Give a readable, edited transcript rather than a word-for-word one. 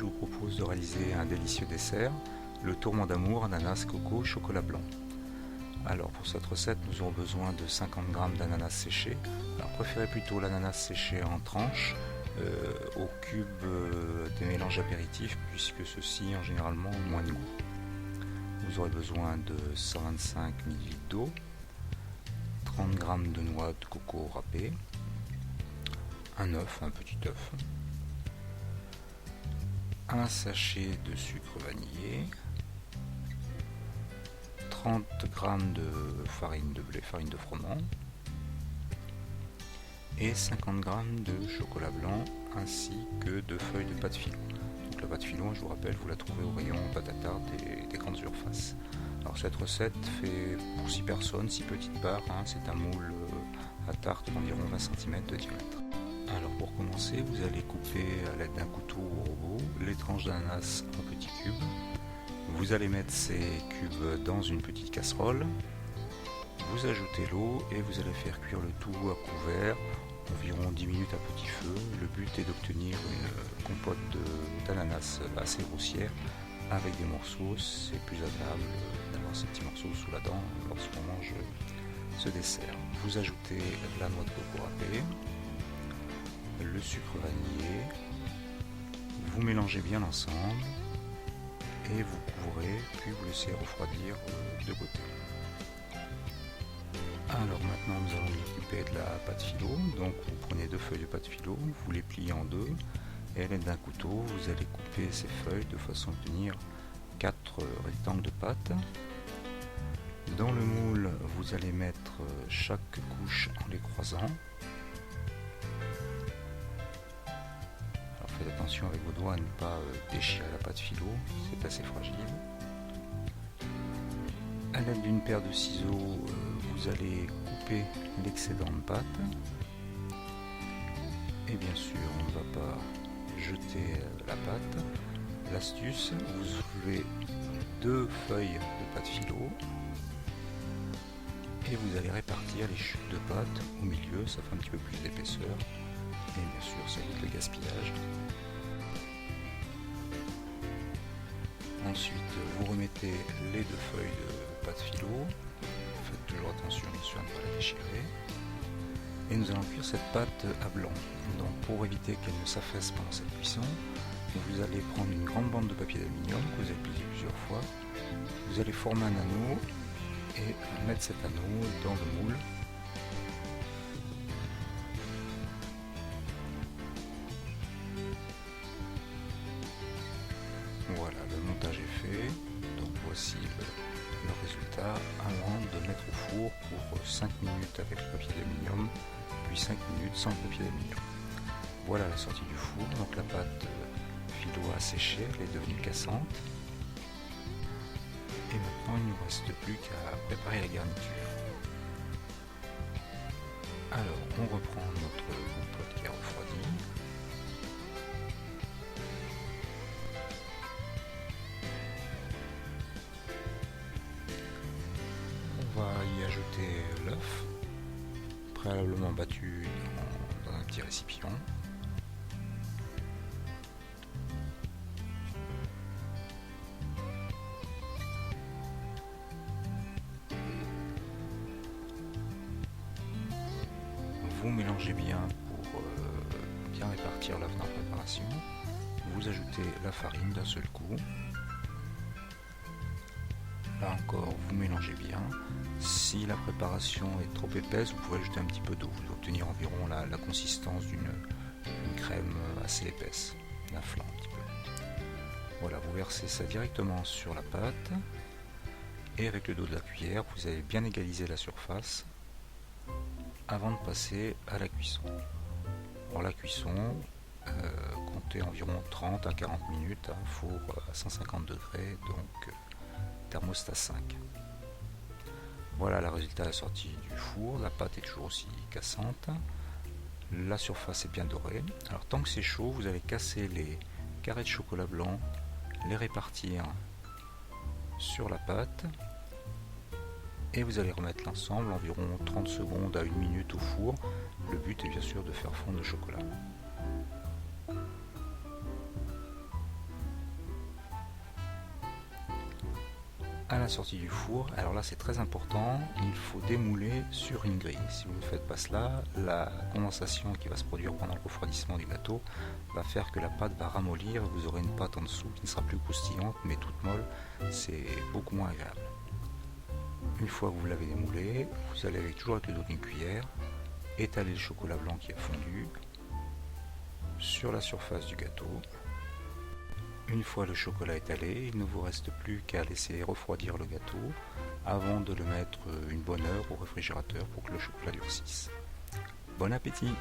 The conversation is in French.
je vous propose de réaliser un délicieux dessert, le tourment d'amour ananas coco chocolat blanc. Alors pour cette recette, nous aurons besoin de 50 g d'ananas séché. Alors préférez plutôt l'ananas séché en tranches au cube des mélanges apéritifs, puisque ceux-ci ont généralement moins de goût. Vous aurez besoin de 125 ml d'eau, 30 g de noix de coco râpées, un œuf, un petit œuf, un sachet de sucre vanillé, 30 g de farine de blé, farine de froment, et 50 g de chocolat blanc ainsi que de feuilles de pâte filo. Donc la pâte filo, je vous rappelle, vous la trouvez au rayon pâte à tarte des grandes surfaces. Alors cette recette fait pour 6 personnes, 6 petites barres, c'est un moule à tarte d'environ 20 cm de diamètre. Alors pour commencer, vous allez couper à l'aide d'un couteau au robot les tranches d'ananas en petits cubes. Vous allez mettre ces cubes dans une petite casserole, vous ajoutez l'eau et vous allez faire cuire le tout à couvert environ 10 minutes à petit feu. Le but est d'obtenir une compote d'ananas assez grossière avec des morceaux. C'est plus agréable d'avoir ces petits morceaux sous la dent lorsqu'on mange ce dessert. Vous ajoutez la noix de coco râpée, le sucre vanillé, vous mélangez bien l'ensemble et vous couvrez, puis vous laissez refroidir de côté. Alors maintenant nous allons nous occuper de la pâte filo. Donc vous prenez 2 feuilles de pâte filo, vous les pliez en deux et à l'aide d'un couteau vous allez couper ces feuilles de façon à obtenir 4 rectangles de pâte. Dans le moule vous allez mettre chaque couche en les croisant. Alors faites attention avec vos doigts à ne pas déchirer la pâte filo, c'est assez fragile. À l'aide d'une paire de ciseaux, vous allez couper l'excédent de pâte. Et bien sûr, on ne va pas jeter la pâte. L'astuce, vous soulevez 2 feuilles de pâte filo et vous allez répartir les chutes de pâte au milieu, ça fait un petit peu plus d'épaisseur. Et bien sûr, ça évite le gaspillage. Ensuite, vous remettez les 2 feuilles de pâte filo. Faites toujours attention bien sûr à ne pas la déchirer. Et nous allons cuire cette pâte à blanc. Donc pour éviter qu'elle ne s'affaisse pendant cette cuisson, vous allez prendre une grande bande de papier d'aluminium que vous allez plier plusieurs fois. Vous allez former un anneau et mettre cet anneau dans le moule. Voilà, le montage est fait. Donc voici le résultat avant de mettre au four pour 5 minutes avec le papier d'aluminium, puis 5 minutes sans le papier d'aluminium. Voilà la sortie du four. Donc la pâte filo a séché, elle est devenue cassante. Et maintenant il ne nous reste plus qu'à préparer la garniture. Alors on reprend notre compote qui a refroidi. On va y ajouter l'œuf, préalablement battu dans un petit récipient. Vous mélangez bien pour bien répartir l'œuf dans la préparation. Vous ajoutez la farine d'un seul coup. Là encore, vous mélangez bien. Si la préparation est trop épaisse, vous pouvez ajouter un petit peu d'eau. Vous allez obtenir environ la consistance d'une crème assez épaisse, d'un flan un petit peu. Voilà, vous versez ça directement sur la pâte. Et avec le dos de la cuillère, vous allez bien égaliser la surface avant de passer à la cuisson. Alors la cuisson, comptez environ 30 à 40 minutes, four à 150 degrés, donc thermostat 5. Voilà le résultat de la sortie du four. La pâte est toujours aussi cassante, la surface est bien dorée. Alors tant que c'est chaud, vous allez casser les carrés de chocolat blanc, les répartir sur la pâte et vous allez remettre l'ensemble environ 30 secondes à 1 minute au four. Le but est bien sûr de faire fondre le chocolat. à la sortie du four. Alors là c'est très important, il faut démouler sur une grille. Si vous ne faites pas cela, la condensation qui va se produire pendant le refroidissement du gâteau va faire que la pâte va ramollir, vous aurez une pâte en dessous qui ne sera plus croustillante mais toute molle, c'est beaucoup moins agréable. Une fois que vous l'avez démoulé, vous allez toujours avec le dos d'une cuillère étaler le chocolat blanc qui a fondu sur la surface du gâteau. Une fois le chocolat étalé, il ne vous reste plus qu'à laisser refroidir le gâteau avant de le mettre une bonne heure au réfrigérateur pour que le chocolat durcisse. Bon appétit!